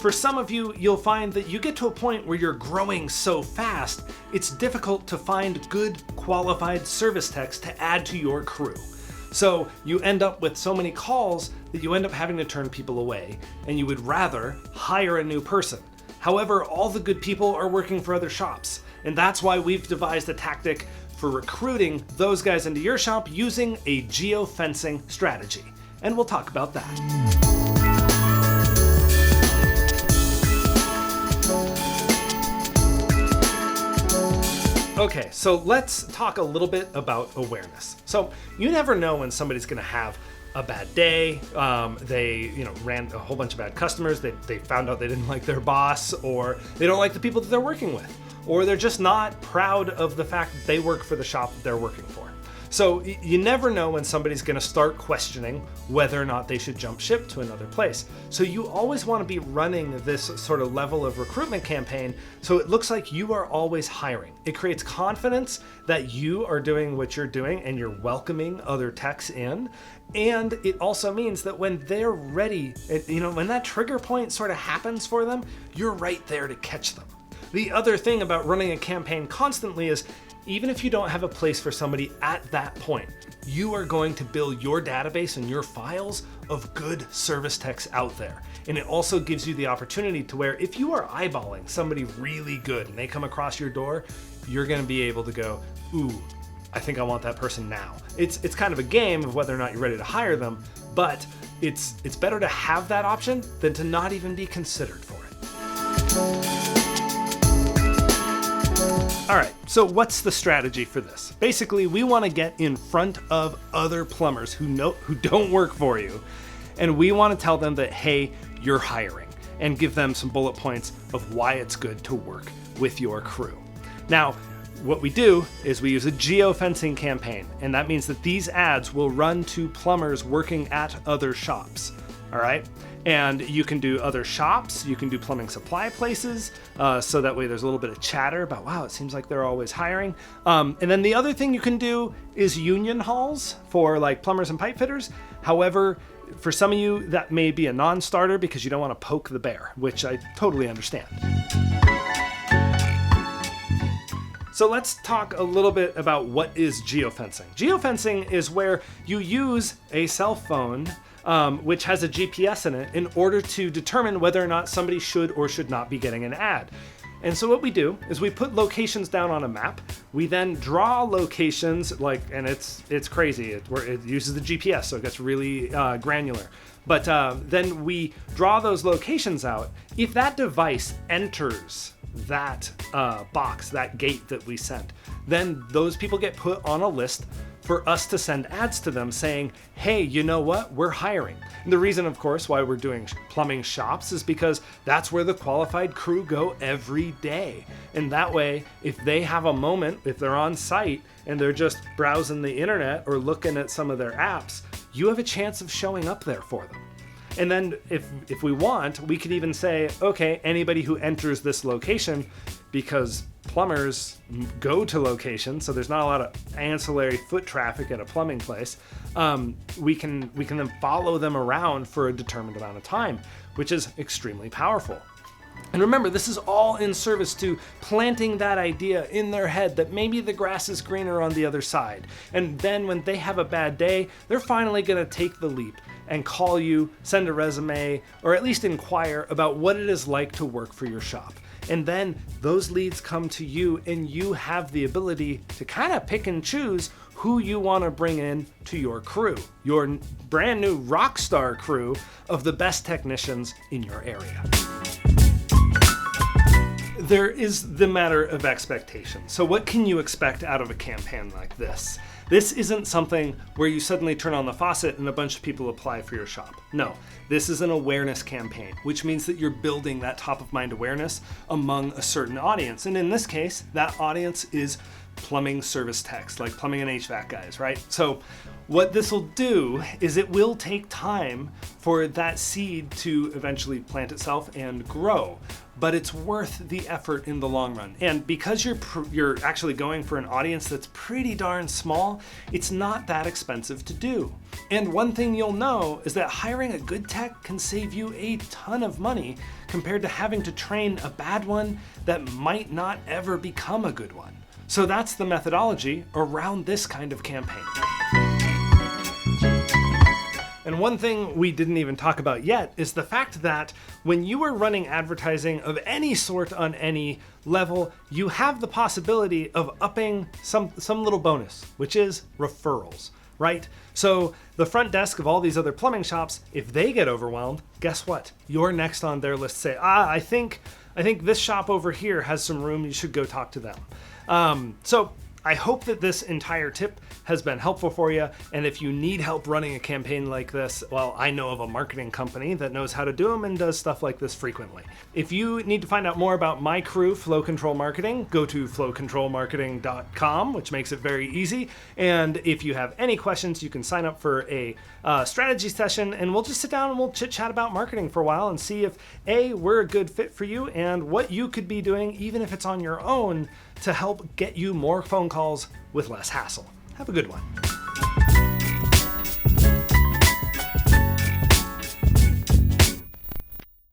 For some of you, you'll find that you get to a point where you're growing so fast, it's difficult to find good, qualified service techs to add to your crew. So you end up with so many calls that you end up having to turn people away, and you would rather hire a new person. However, all the good people are working for other shops, and that's why we've devised a tactic for recruiting those guys into your shop using a geofencing strategy. And we'll talk about that. Okay, so let's talk a little bit about awareness. So you never know when somebody's gonna have a bad day. They ran a whole bunch of bad customers. They found out they didn't like their boss, or they don't like the people that they're working with, or they're just not proud of the fact that they work for the shop that they're working for. So you never know when somebody's gonna start questioning whether or not they should jump ship to another place. So you always wanna be running this sort of level of recruitment campaign so it looks like you are always hiring. It creates confidence that you are doing what you're doing and you're welcoming other techs in. And it also means that when they're ready, when that trigger point sort of happens for them, you're right there to catch them. The other thing about running a campaign constantly is even if you don't have a place for somebody at that point, you are going to build your database and your files of good service techs out there. And it also gives you the opportunity to where if you are eyeballing somebody really good and they come across your door, you're gonna be able to go, ooh, I think I want that person now. It's kind of a game of whether or not you're ready to hire them, but it's better to have that option than to not even be considered for it. All right, so what's the strategy for this? Basically, we want to get in front of other plumbers who don't work for you, and we want to tell them that, hey, you're hiring, and give them some bullet points of why it's good to work with your crew. Now, what we do is we use a geofencing campaign, and that means that these ads will run to plumbers working at other shops. All right. And you can do other shops, you can do plumbing supply places, so that way there's a little bit of chatter about, wow, it seems like they're always hiring. And then the other thing you can do is union halls for like plumbers and pipe fitters. However, for some of you, that may be a non-starter because you don't want to poke the bear, which I totally understand. So let's talk a little bit about what is geofencing. Geofencing is where you use a cell phone which has a GPS in it in order to determine whether or not somebody should or should not be getting an ad. And so what we do is we put locations down on a map. We then draw locations and it's crazy. It uses the GPS, so it gets really granular. But then we draw those locations out. If that device enters that box, that gate that we sent, then those people get put on a list for us to send ads to them saying, hey, you know what, we're hiring. And the reason, of course, why we're doing plumbing shops is because that's where the qualified crew go every day. And that way, if they have a moment, if they're on site and they're just browsing the internet or looking at some of their apps, you have a chance of showing up there for them. And then if we want, we could even say, okay, anybody who enters this location, because plumbers go to locations, so there's not a lot of ancillary foot traffic at a plumbing place, we can then follow them around for a determined amount of time, which is extremely powerful. And remember, this is all in service to planting that idea in their head that maybe the grass is greener on the other side. And then when they have a bad day, they're finally going to take the leap and call you, send a resume, or at least inquire about what it is like to work for your shop. And then those leads come to you and you have the ability to kind of pick and choose who you want to bring in to your crew, your brand new rock star crew of the best technicians in your area. There is the matter of expectation. So what can you expect out of a campaign like this? This isn't something where you suddenly turn on the faucet and a bunch of people apply for your shop. No, this is an awareness campaign, which means that you're building that top of mind awareness among a certain audience. And in this case, that audience is plumbing service techs, like plumbing and HVAC guys, right? So what this will do is it will take time for that seed to eventually plant itself and grow, but it's worth the effort in the long run. And because you're actually going for an audience that's pretty darn small, it's not that expensive to do. And one thing you'll know is that hiring a good tech can save you a ton of money compared to having to train a bad one that might not ever become a good one. So that's the methodology around this kind of campaign. And one thing we didn't even talk about yet is the fact that when you are running advertising of any sort on any level, you have the possibility of upping some little bonus, which is referrals, right? So the front desk of all these other plumbing shops, if they get overwhelmed, guess what? You're next on their list. Say, I think this shop over here has some room, you should go talk to them. So I hope that this entire tip has been helpful for you. And if you need help running a campaign like this, well, I know of a marketing company that knows how to do them and does stuff like this frequently. If you need to find out more about my crew, Flow Control Marketing, go to flowcontrolmarketing.com, which makes it very easy. And if you have any questions, you can sign up for a strategy session, and we'll just sit down and we'll chit chat about marketing for a while and see if we're a good fit for you and what you could be doing, even if it's on your own, to help get you more phone calls with less hassle. Have a good one.